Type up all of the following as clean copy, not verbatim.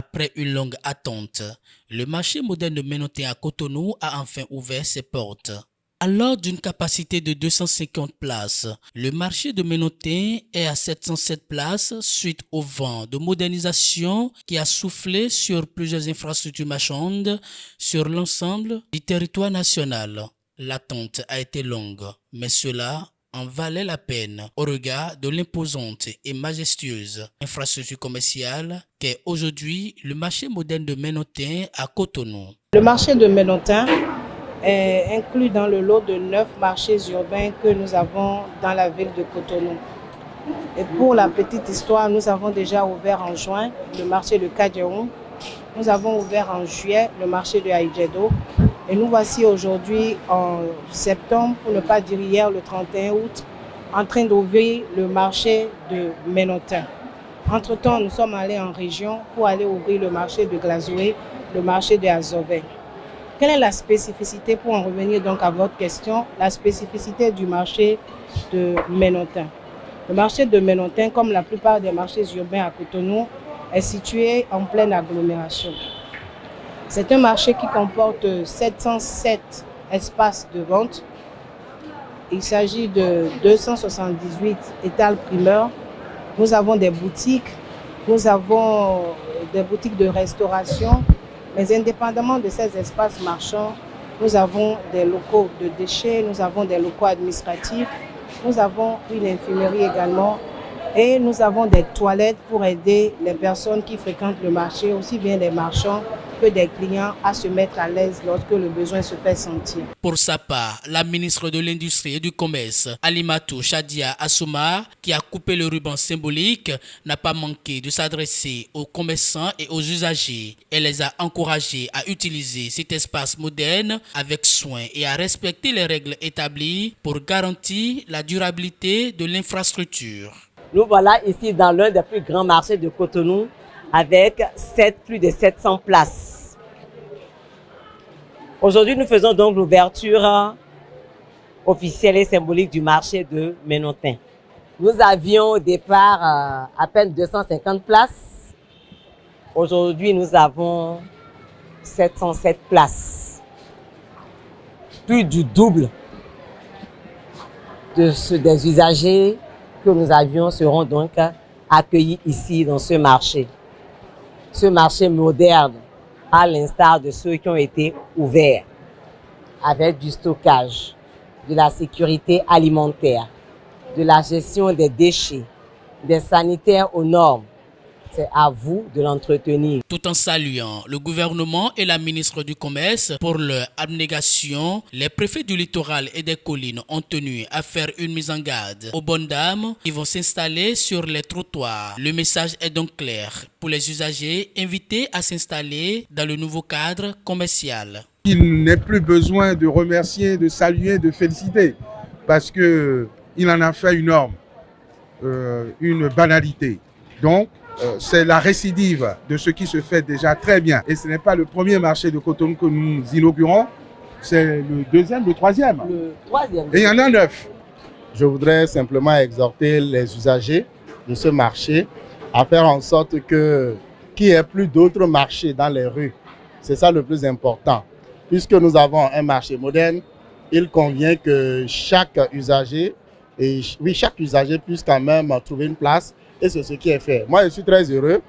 Après une longue attente, le marché moderne de Menontin à Cotonou a enfin ouvert ses portes. Alors d'une capacité de 250 places, le marché de Menontin est à 707 places suite au vent de modernisation qui a soufflé sur plusieurs infrastructures marchandes sur l'ensemble du territoire national. L'attente a été longue, mais cela en valait la peine au regard de l'imposante et majestueuse infrastructure commerciale qu'est aujourd'hui le marché moderne de Menontin à Cotonou. Le marché de Menontin est inclus dans le lot de 9 marchés urbains que nous avons dans la ville de Cotonou. Et pour la petite histoire, nous avons déjà ouvert en juin le marché de Kadjeroun. Nous avons ouvert en juillet le marché de Aïdjedo. Et nous voici aujourd'hui en septembre, pour ne pas dire hier, le 31 août, en train d'ouvrir le marché de Menontin. Entre-temps, nous sommes allés en région pour aller ouvrir le marché de Glazoué, le marché de Azové. Quelle est la spécificité, pour en revenir donc à votre question, la spécificité du marché de Menontin? Le marché de Menontin, comme la plupart des marchés urbains à Cotonou, est situé en pleine agglomération. C'est un marché qui comporte 707 espaces de vente. Il s'agit de 278 étals primeurs. Nous avons des boutiques de restauration, mais indépendamment de ces espaces marchands, nous avons des locaux de déchets, nous avons des locaux administratifs, nous avons une infirmerie également et nous avons des toilettes pour aider les personnes qui fréquentent le marché, aussi bien des marchands que des clients, à se mettre à l'aise lorsque le besoin se fait sentir. Pour sa part, la ministre de l'Industrie et du Commerce, Alimatou Chadia Assoumar, qui a coupé le ruban symbolique, n'a pas manqué de s'adresser aux commerçants et aux usagers. Elle les a encouragés à utiliser cet espace moderne avec soin et à respecter les règles établies pour garantir la durabilité de l'infrastructure. Nous voilà ici dans l'un des plus grands marchés de Cotonou avec plus de 700 places. Aujourd'hui, nous faisons donc l'ouverture officielle et symbolique du marché de Menontin. Nous avions au départ à peine 250 places. Aujourd'hui, nous avons 707 places. Plus du double des usagers que nous avions seront donc accueillis ici dans ce marché. Ce marché moderne, à l'instar de ceux qui ont été ouverts, avec du stockage, de la sécurité alimentaire, de la gestion des déchets, des sanitaires aux normes. C'est à vous de l'entretenir. Tout en saluant le gouvernement et la ministre du Commerce pour leur abnégation, les préfets du littoral et des collines ont tenu à faire une mise en garde aux bonnes dames qui vont s'installer sur les trottoirs. Le message est donc clair pour les usagers invités à s'installer dans le nouveau cadre commercial. Il n'est plus besoin de remercier, de saluer, de féliciter, parce qu'il en a fait une norme, une banalité. Donc, c'est la récidive de ce qui se fait déjà très bien. Et ce n'est pas le premier marché de Cotonou que nous inaugurons, c'est le deuxième, le troisième. Le troisième. Et il y en a 9. Je voudrais simplement exhorter les usagers de ce marché à faire en sorte qu'il n'y ait plus d'autres marchés dans les rues. C'est ça le plus important. Puisque nous avons un marché moderne, il convient que chaque usager puisse quand même trouver une place. Et c'est ce qui est fait. Moi, je suis très heureux.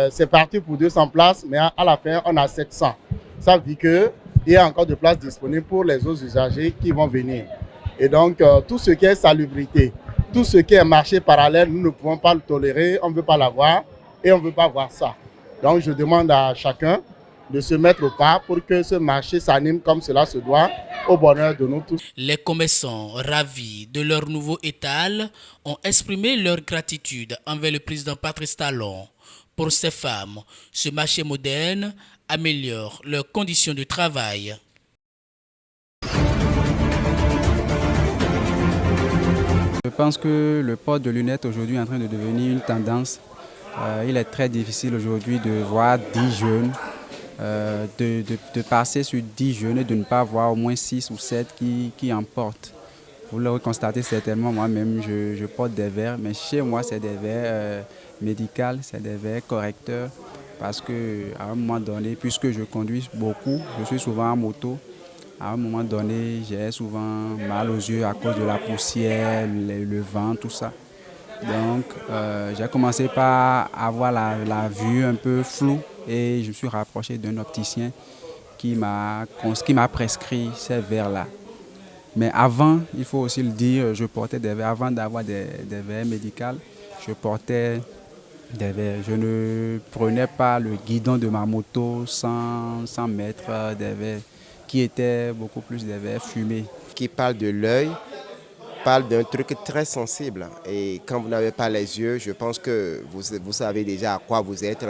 C'est parti pour 200 places, mais à la fin, on a 700. Ça veut dire qu'il y a encore de places disponibles pour les autres usagers qui vont venir. Et donc, tout ce qui est salubrité, tout ce qui est marché parallèle, nous ne pouvons pas le tolérer, on ne veut pas l'avoir et on ne veut pas voir ça. Donc, je demande à chacun de se mettre au pas pour que ce marché s'anime comme cela se doit, au bonheur de nous tous. Les commerçants ravis de leur nouveau étal ont exprimé leur gratitude envers le président Patrice Talon. Pour ces femmes, ce marché moderne améliore leurs conditions de travail. Je pense que le port de lunettes aujourd'hui est en train de devenir une tendance. Il est très difficile aujourd'hui de voir 10 jeunes. De passer sur 10 jeunes et de ne pas avoir au moins 6 ou 7 qui en portent. Vous le constatez certainement, moi-même je porte des verres, mais chez moi c'est des verres médicaux, c'est des verres correcteurs. parce qu'à un moment donné, puisque je conduis beaucoup, je suis souvent en moto, à un moment donné, j'ai souvent mal aux yeux à cause de la poussière, le vent, tout ça. Donc, j'ai commencé par avoir la vue un peu floue et je me suis rapproché d'un opticien qui m'a prescrit ces verres-là. Mais avant, il faut aussi le dire, je portais des verres. Avant d'avoir des verres médicaux, je portais des verres. Je ne prenais pas le guidon de ma moto sans mettre des verres qui étaient beaucoup plus des verres fumés. Qui parle de l'œil, parle d'un truc très sensible. Et quand vous n'avez pas les yeux, je pense que vous savez déjà à quoi vous êtes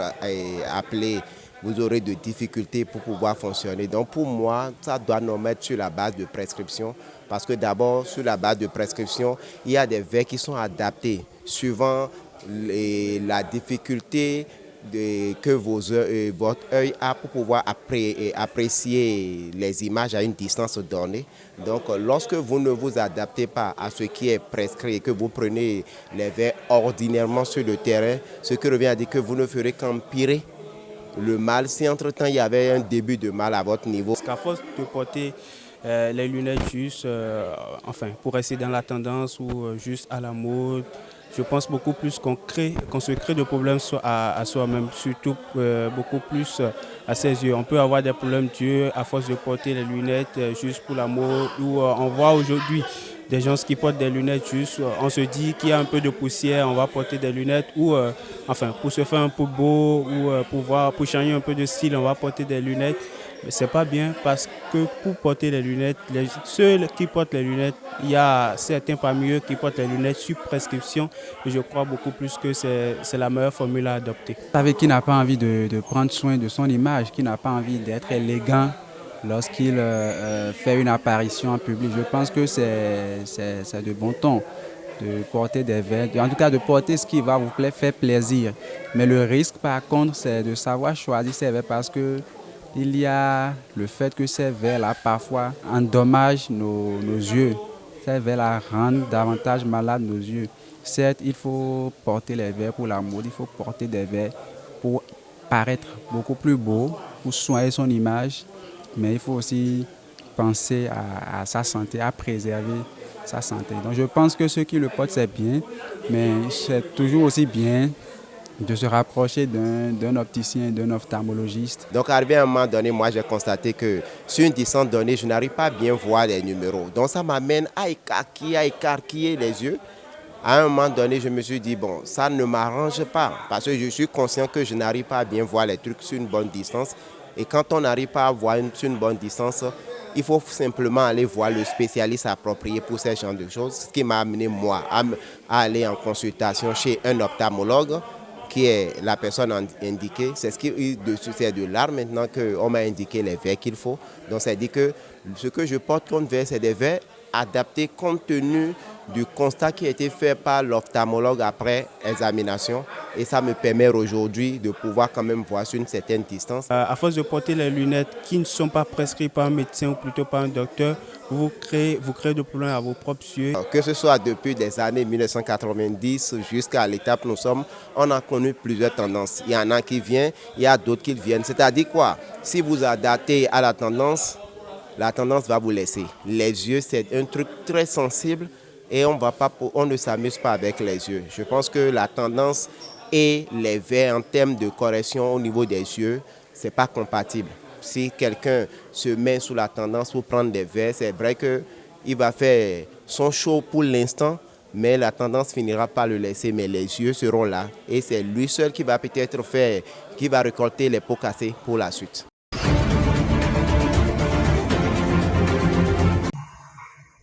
appelé. Vous aurez de difficultés pour pouvoir fonctionner. Donc pour moi, ça doit nous mettre sur la base de prescription. Parce que d'abord, sur la base de prescription, il y a des verres qui sont adaptés suivant la difficulté que votre œil a pour pouvoir apprécier les images à une distance donnée. Donc lorsque vous ne vous adaptez pas à ce qui est prescrit et que vous prenez les verres ordinairement sur le terrain, ce qui revient à dire que vous ne ferez qu'empirer le mal si entre-temps il y avait un début de mal à votre niveau. Parce qu'à force de porter les lunettes juste pour rester dans la tendance ou juste à la mode, je pense beaucoup plus qu'on se crée de problèmes à soi-même, surtout beaucoup plus à ses yeux. On peut avoir des problèmes d'yeux à force de porter les lunettes juste pour la mode. Ou on voit aujourd'hui des gens qui portent des lunettes juste, on se dit qu'il y a un peu de poussière, on va porter des lunettes. Ou pour se faire un peu beau ou pour changer un peu de style, on va porter des lunettes. Mais c'est pas bien parce que pour porter les lunettes, ceux qui portent les lunettes, il y a certains parmi eux qui portent les lunettes sur prescription et je crois beaucoup plus que c'est la meilleure formule à adopter. Avec qui n'a pas envie de prendre soin de son image, qui n'a pas envie d'être élégant lorsqu'il fait une apparition en public. Je pense que c'est de bon ton de porter des verres, en tout cas de porter ce qui va vous faire plaisir. Mais le risque par contre, c'est de savoir choisir ses verres parce que il y a le fait que ces verres-là parfois endommagent nos yeux. Ces verres-là rendent davantage malades nos yeux. Certes, il faut porter les verres pour la mode, il faut porter des verres pour paraître beaucoup plus beau, pour soigner son image, mais il faut aussi penser à sa santé, à préserver sa santé. Donc je pense que ceux qui le portent, c'est bien, mais c'est toujours aussi bien de se rapprocher d'un opticien, d'un ophtalmologiste. Donc arrivé à un moment donné, moi j'ai constaté que sur une distance donnée, je n'arrive pas à bien voir les numéros. Donc ça m'amène à écarquiller les yeux. À un moment donné, je me suis dit, bon, ça ne m'arrange pas parce que je suis conscient que je n'arrive pas à bien voir les trucs sur une bonne distance. Et quand on n'arrive pas à voir sur une bonne distance, il faut simplement aller voir le spécialiste approprié pour ce genre de choses. Ce qui m'a amené, moi, à aller en consultation chez un ophtalmologue qui est la personne indiquée. C'est de là maintenant qu'on m'a indiqué les verres qu'il faut. Donc ça dit que ce que je porte comme verre, c'est des verres adaptés compte tenu du constat qui a été fait par l'ophtalmologue après examination. Et ça me permet aujourd'hui de pouvoir quand même voir sur une certaine distance. À force de porter les lunettes qui ne sont pas prescrites par un médecin ou plutôt par un docteur, vous créez des problèmes à vos propres yeux. Que ce soit depuis les années 1990 jusqu'à l'étape où nous sommes, on a connu plusieurs tendances. Il y en a qui viennent, il y a d'autres qui viennent. C'est-à-dire quoi? Si vous adaptez à la tendance va vous laisser. Les yeux, c'est un truc très sensible et on ne s'amuse pas avec les yeux. Je pense que la tendance et les verres en termes de correction au niveau des yeux, ce n'est pas compatible. Si quelqu'un se met sous la tendance pour prendre des verres, c'est vrai qu'il va faire son show pour l'instant, mais la tendance finira par le laisser, mais les yeux seront là. Et c'est lui seul qui va peut-être qui va récolter les pots cassés pour la suite.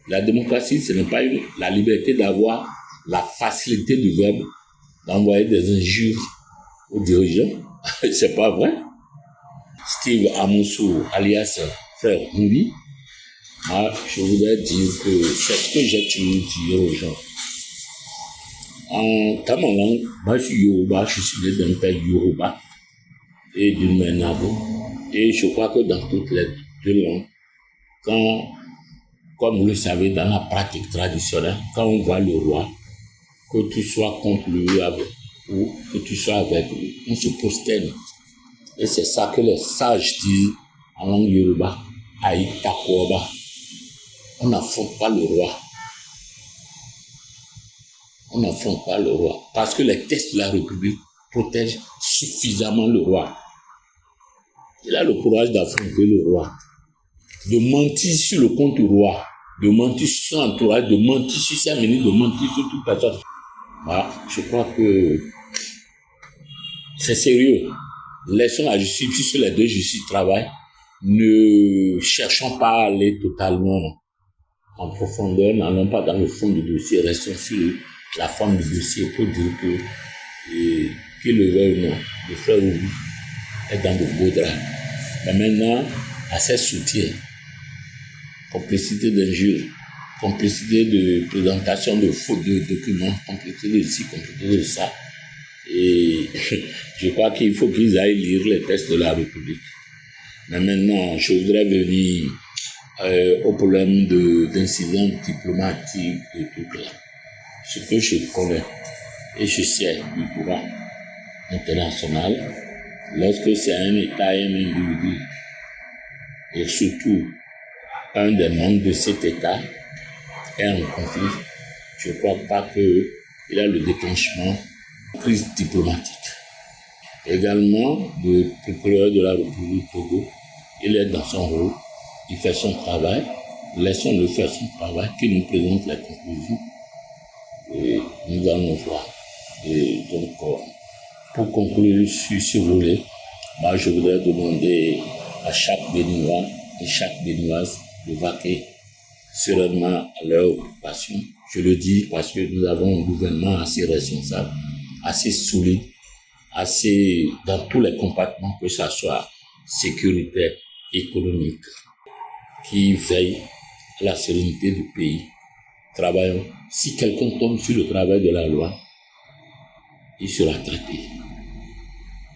La démocratie, ce n'est pas la liberté d'avoir la facilité du verbe d'envoyer des injures aux dirigeants. C'est pas vrai. Steve Amoussou, alias Frère Ngui, moi, je voudrais dire que c'est ce que j'ai toujours dit aux gens. Dans ma langue, moi je suis Yoruba, je suis né d'un père Yoruba et d'une mère Nabo. Et je crois que dans toutes les deux langues, comme vous le savez, dans la pratique traditionnelle, quand on voit le roi, que tu sois contre lui ou que tu sois avec lui, on se prosterne Et c'est ça que les sages disent en langue yoruba, Aïta Kouaba. On n'affronte pas le roi. On n'affronte pas le roi. Parce que les textes de la République protègent suffisamment le roi. Il a le courage d'affronter le roi. De mentir sur le compte du roi. De mentir sur son entourage. De mentir sur ses ministres. De mentir sur toute personne. Voilà, je crois que c'est sérieux. Laissons la justice, puisque les deux justices travaillent. Ne cherchons pas à aller totalement en profondeur, n'allons pas dans le fond du dossier, restons sur la forme du dossier pour dire que, qu'il le veuille ou non, le frère Obi est dans de beaux draps. Mais maintenant, à ses soutiens, complicité d'injures, complicité de présentation de faux documents, complicité de ci, complicité de ça, et je crois qu'il faut qu'ils aillent lire les textes de la République. Mais maintenant, je voudrais venir au problème d'incidents diplomatiques et tout là. Ce que je connais et je sais du droit international, lorsque c'est un État et un individu, et surtout un des membres de cet État est en conflit, je ne crois pas qu'il a le déclenchement de crise diplomatique. Également, le procureur de la République du Togo, il est dans son rôle, il fait son travail, laissons-le faire son travail, qu'il nous présente les conclusions et nous allons voir. Et donc, pour conclure sur ce volet, moi je voudrais demander à chaque Béninois et chaque Béninoise de vaquer sereinement à leur occupation. Je le dis parce que nous avons un gouvernement assez responsable, assez solide, assez dans tous les compartiments, que ce soit sécuritaire, économique, qui veille à la sérénité du pays. Travaillons. Si quelqu'un tombe sur le travail de la loi, il sera traité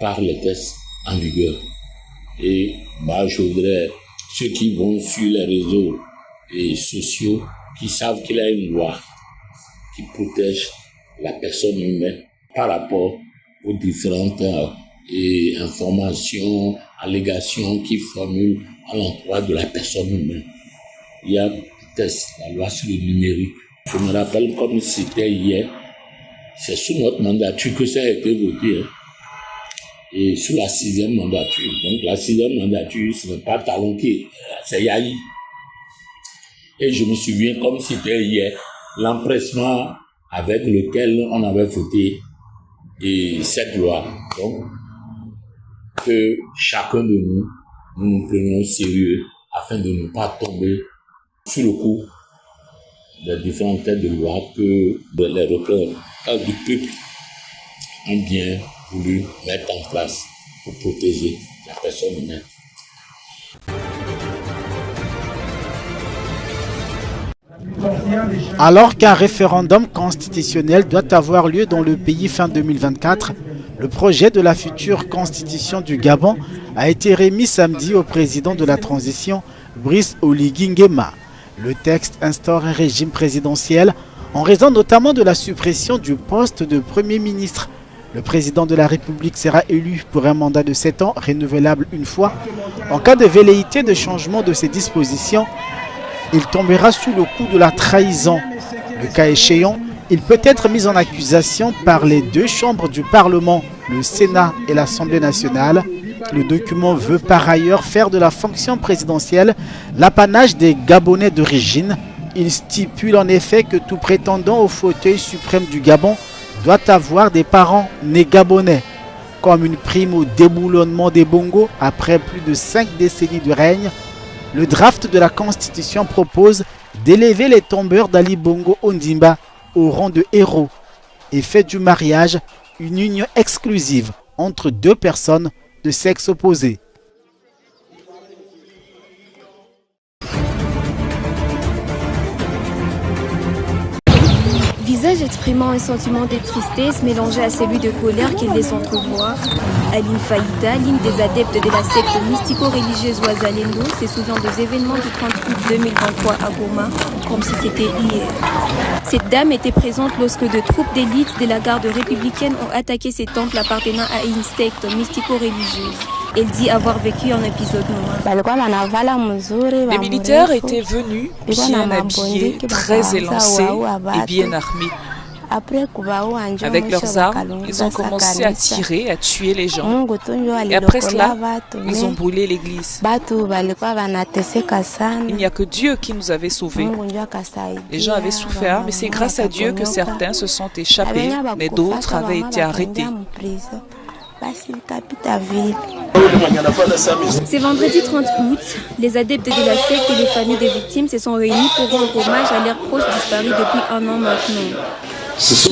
par les textes en vigueur. Et moi, je voudrais, ceux qui vont sur les réseaux et sociaux, qui savent qu'il y a une loi qui protège la personne humaine par rapport aux différentes informations, allégations qui formulent à l'endroit de la personne humaine. Il y a un test, la loi sur le numérique. Je me rappelle comme c'était hier, c'est sous notre mandature que ça a été voté. Et sous la 6e mandature. Donc la 6e mandature, ce n'est pas Talonké, c'est Yahi. Et je me souviens comme c'était hier, l'empressement avec lequel on avait voté et cette loi. Donc, que chacun de nous nous prenions au sérieux afin de ne pas tomber sous le coup des différentes têtes de loi que les représentants du peuple ont bien voulu mettre en place pour protéger la personne humaine. Alors qu'un référendum constitutionnel doit avoir lieu dans le pays fin 2024, le projet de la future constitution du Gabon a été remis samedi au président de la transition, Brice Oligui Nguema. Le texte instaure un régime présidentiel en raison notamment de la suppression du poste de Premier ministre. Le président de la République sera élu pour un mandat de 7 ans, renouvelable une fois. En cas de velléité de changement de ces dispositions, il tombera sous le coup de la trahison. Le cas échéant, il peut être mis en accusation par les deux chambres du Parlement, le Sénat et l'Assemblée nationale. Le document veut par ailleurs faire de la fonction présidentielle l'apanage des Gabonais d'origine. Il stipule en effet que tout prétendant au fauteuil suprême du Gabon doit avoir des parents nés gabonais. Comme une prime au déboulonnement des Bongo après plus de 5 décennies de règne, le draft de la Constitution propose d'élever les tombeurs d'Ali Bongo Ondimba au rang de héros et fait du mariage une union exclusive entre deux personnes de sexe opposé. Visage exprimant un sentiment de tristesse mélangé à celui de colère qu'il laisse entrevoir, Aline Faïda, l'une des adeptes de la secte mystico-religieuse Ouazalendo, se souvient des événements du 30 août 2023 à Goma, comme si c'était hier. Cette dame était présente lorsque de troupes d'élite de la garde républicaine ont attaqué ses temples appartenant à une secte mystico-religieuse. Elle dit avoir vécu un épisode noir. Les militaires étaient venus bien habillés, très élancés et bien armés. Avec leurs armes, ils ont commencé à tirer, à tuer les gens. Et après cela, ils ont brûlé l'église. Il n'y a que Dieu qui nous avait sauvés. Les gens avaient souffert, mais c'est grâce à Dieu que certains se sont échappés, mais d'autres avaient été arrêtés. C'est vendredi 30 août. Les adeptes de la secte et les familles des victimes se sont réunis pour rendre hommage à leurs proches disparus depuis un an maintenant.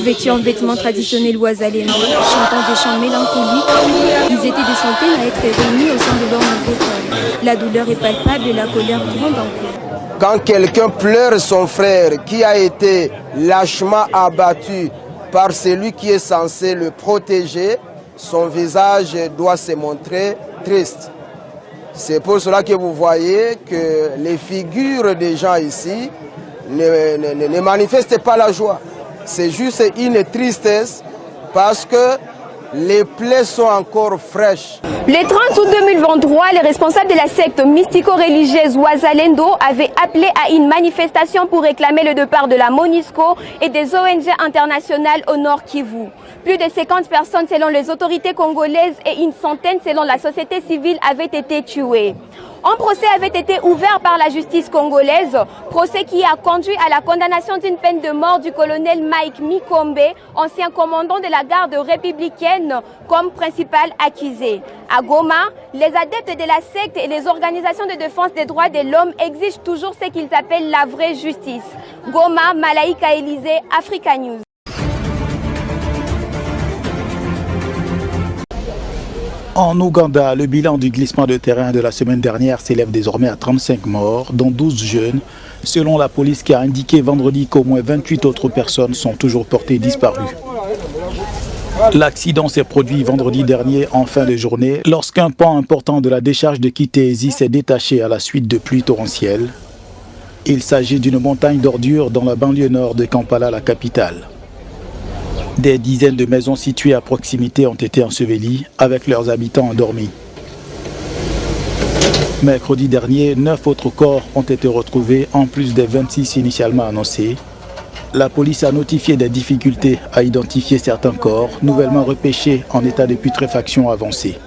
Vêtus en vêtements traditionnels ouazalendo, chantant des chants mélancoliques, ils étaient des centaines à être réunis au sein de leur nouveau corps. La douleur est palpable et la colère grande encore. Quand quelqu'un pleure son frère qui a été lâchement abattu par celui qui est censé le protéger, son visage doit se montrer triste. C'est pour cela que vous voyez que les figures des gens ici ne manifestent pas la joie. C'est juste une tristesse parce que les plaies sont encore fraîches. Le 30 août 2023, les responsables de la secte mystico-religieuse Ouazalendo avaient appelé à une manifestation pour réclamer le départ de la MONUSCO et des ONG internationales au Nord Kivu. Plus de 50 personnes selon les autorités congolaises et une centaine selon la société civile avaient été tuées. Un procès avait été ouvert par la justice congolaise, procès qui a conduit à la condamnation d'une peine de mort du colonel Mike Mikombe, ancien commandant de la garde républicaine, comme principal accusé. À Goma, les adeptes de la secte et les organisations de défense des droits de l'homme exigent toujours ce qu'ils appellent la vraie justice. Goma, Malaika Élysée, Africa News. En Ouganda, le bilan du glissement de terrain de la semaine dernière s'élève désormais à 35 morts, dont 12 jeunes, selon la police qui a indiqué vendredi qu'au moins 28 autres personnes sont toujours portées disparues. L'accident s'est produit vendredi dernier en fin de journée, lorsqu'un pan important de la décharge de Kitézi s'est détaché à la suite de pluies torrentielles. Il s'agit d'une montagne d'ordures dans la banlieue nord de Kampala, la capitale. Des dizaines de maisons situées à proximité ont été ensevelies avec leurs habitants endormis. Mercredi dernier, 9 autres corps ont été retrouvés en plus des 26 initialement annoncés. La police a notifié des difficultés à identifier certains corps nouvellement repêchés en état de putréfaction avancée.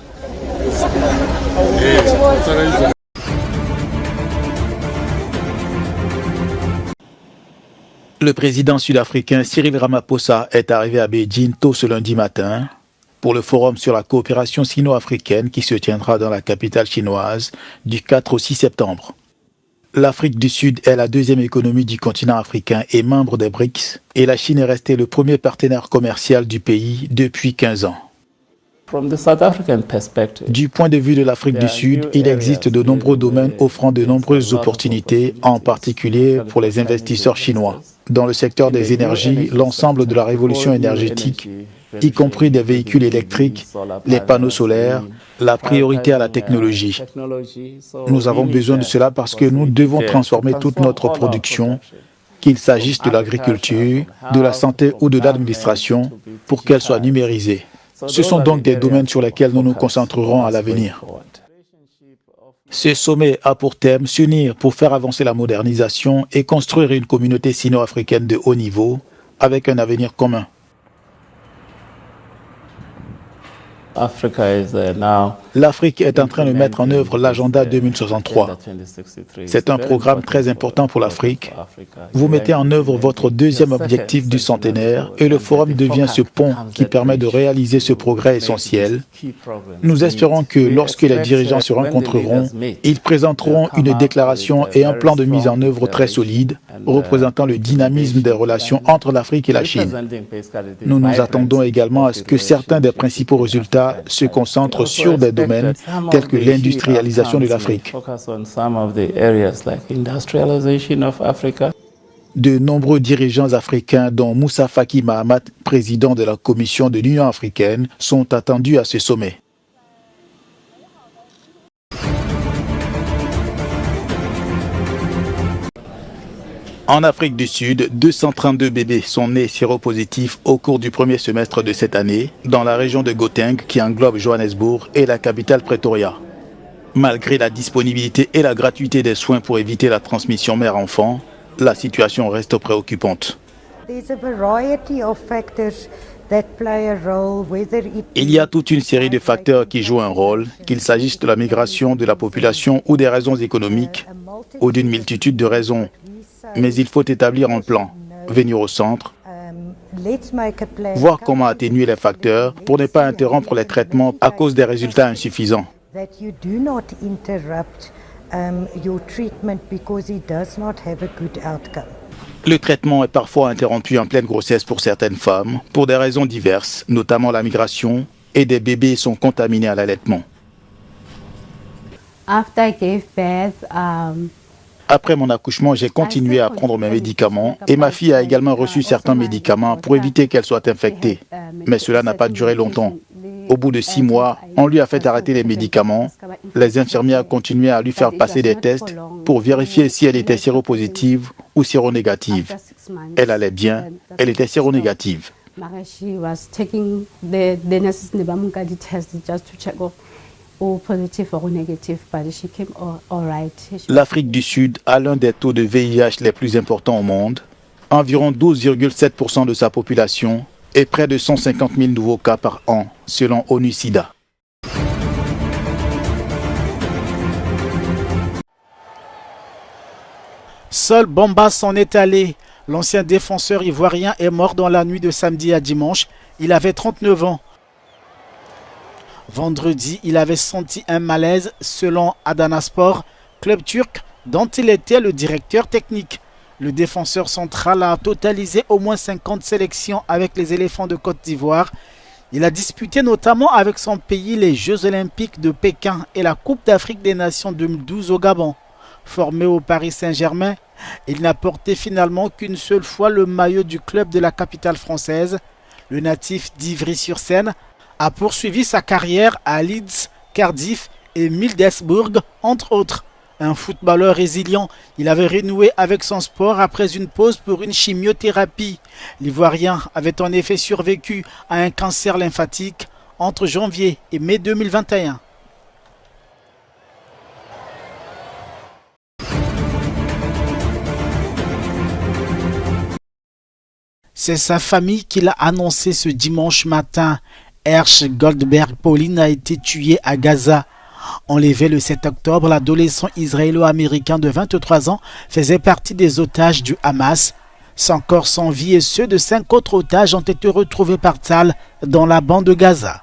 Le président sud-africain Cyril Ramaphosa est arrivé à Beijing tôt ce lundi matin pour le forum sur la coopération sino-africaine qui se tiendra dans la capitale chinoise du 4 au 6 septembre. L'Afrique du Sud est la deuxième économie du continent africain et membre des BRICS, et la Chine est restée le premier partenaire commercial du pays depuis 15 ans. Du point de vue de l'Afrique du Sud, il existe de nombreux domaines offrant de nombreuses opportunités, en particulier pour les investisseurs chinois. Dans le secteur des énergies, l'ensemble de la révolution énergétique, y compris des véhicules électriques, les panneaux solaires, la priorité à la technologie. Nous avons besoin de cela parce que nous devons transformer toute notre production, qu'il s'agisse de l'agriculture, de la santé ou de l'administration, pour qu'elle soit numérisée. Ce sont donc des domaines sur lesquels nous nous concentrerons à l'avenir. Ce sommet a pour thème s'unir pour faire avancer la modernisation et construire une communauté sino-africaine de haut niveau avec un avenir commun. L'Afrique est en train de mettre en œuvre l'agenda 2063. C'est un programme très important pour l'Afrique. Vous mettez en œuvre votre deuxième objectif du centenaire et le forum devient ce pont qui permet de réaliser ce progrès essentiel. Nous espérons que lorsque les dirigeants se rencontreront, ils présenteront une déclaration et un plan de mise en œuvre très solide, représentant le dynamisme des relations entre l'Afrique et la Chine. Nous nous attendons également à ce que certains des principaux résultats se concentrent sur des domaines tels que l'industrialisation de l'Afrique. De nombreux dirigeants africains, dont Moussa Faki Mahamat, président de la Commission de l'Union africaine, sont attendus à ce sommet. En Afrique du Sud, 232 bébés sont nés séropositifs au cours du premier semestre de cette année dans la région de Gauteng qui englobe Johannesburg et la capitale Pretoria. Malgré la disponibilité et la gratuité des soins pour éviter la transmission mère-enfant, la situation reste préoccupante. Il y a toute une série de facteurs qui jouent un rôle, qu'il s'agisse de la migration de la population ou des raisons économiques ou d'une multitude de raisons. Mais il faut établir un plan, venir au centre, voir comment atténuer les facteurs pour ne pas interrompre les traitements à cause des résultats insuffisants. Le traitement est parfois interrompu en pleine grossesse pour certaines femmes, pour des raisons diverses, notamment la migration, et des bébés sont contaminés à l'allaitement. Après mon accouchement, j'ai continué à prendre mes médicaments et ma fille a également reçu certains médicaments pour éviter qu'elle soit infectée. Mais cela n'a pas duré longtemps. Au bout de 6 mois, on lui a fait arrêter les médicaments. Les infirmières continuaient à lui faire passer des tests pour vérifier si elle était séropositive ou séronégative. Elle allait bien, elle était séronégative. L'Afrique du Sud a l'un des taux de VIH les plus importants au monde, environ 12,7% de sa population et près de 150 000 nouveaux cas par an, selon ONU-SIDA. Seul Bamba s'en est allé. L'ancien défenseur ivoirien est mort dans la nuit de samedi à dimanche. Il avait 39 ans. Vendredi, il avait senti un malaise selon Adanaspor, club turc dont il était le directeur technique. Le défenseur central a totalisé au moins 50 sélections avec les éléphants de Côte d'Ivoire. Il a disputé notamment avec son pays les Jeux olympiques de Pékin et la Coupe d'Afrique des Nations 2012 au Gabon. Formé au Paris Saint-Germain, il n'a porté finalement qu'une seule fois le maillot du club de la capitale française. Le natif d'Ivry-sur-Seine a poursuivi sa carrière à Leeds, Cardiff et Middlesbrough, entre autres. Un footballeur résilient, il avait renoué avec son sport après une pause pour une chimiothérapie. L'Ivoirien avait en effet survécu à un cancer lymphatique entre janvier et mai 2021. C'est sa famille qui l'a annoncé ce dimanche matin. Hersh Goldberg Pauline a été tué à Gaza. Enlevé le 7 octobre, l'adolescent israélo-américain de 23 ans faisait partie des otages du Hamas. Son corps sans vie et ceux de 5 autres otages ont été retrouvés par Tzal dans la bande de Gaza.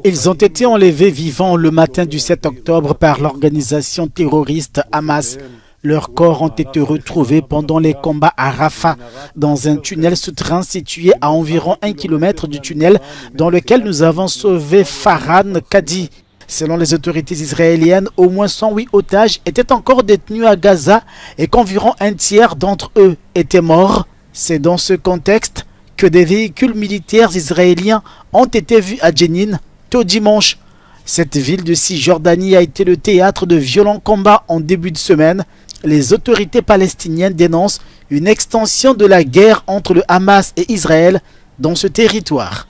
Ils ont été enlevés vivants le matin du 7 octobre par l'organisation terroriste Hamas. Leurs corps ont été retrouvés pendant les combats à Rafah, dans un tunnel souterrain situé à environ 1 km du tunnel dans lequel nous avons sauvé Farhan Kadi. Selon les autorités israéliennes, au moins 108 otages étaient encore détenus à Gaza et qu'environ un tiers d'entre eux étaient morts. C'est dans ce contexte que des véhicules militaires israéliens ont été vus à Jenin tôt dimanche. Cette ville de Cisjordanie a été le théâtre de violents combats en début de semaine. Les autorités palestiniennes dénoncent une extension de la guerre entre le Hamas et Israël dans ce territoire.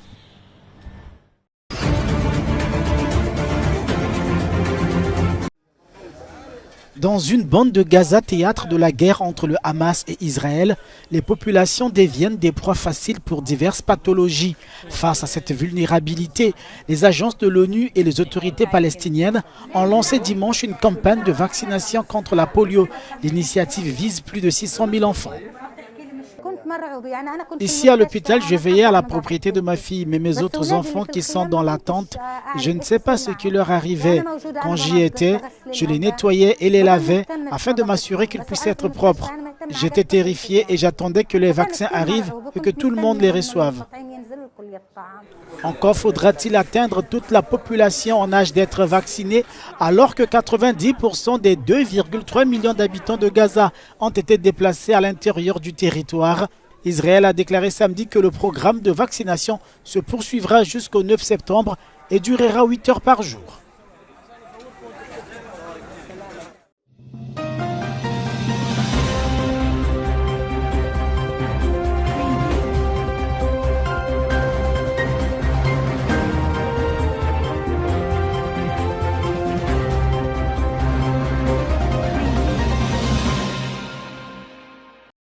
Dans une bande de Gaza, théâtre de la guerre entre le Hamas et Israël, les populations deviennent des proies faciles pour diverses pathologies. Face à cette vulnérabilité, les agences de l'ONU et les autorités palestiniennes ont lancé dimanche une campagne de vaccination contre la polio. L'initiative vise plus de 600 000 enfants. Ici à l'hôpital, je veillais à la propriété de ma fille, mais mes autres enfants qui sont dans l'attente, je ne sais pas ce qui leur arrivait. Quand j'y étais, je les nettoyais et les lavais afin de m'assurer qu'ils puissent être propres. J'étais terrifié et j'attendais que les vaccins arrivent et que tout le monde les reçoive. Encore faudra-t-il atteindre toute la population en âge d'être vaccinée alors que 90% des 2,3 millions d'habitants de Gaza ont été déplacés à l'intérieur du territoire. Israël a déclaré samedi que le programme de vaccination se poursuivra jusqu'au 9 septembre et durera 8 heures par jour.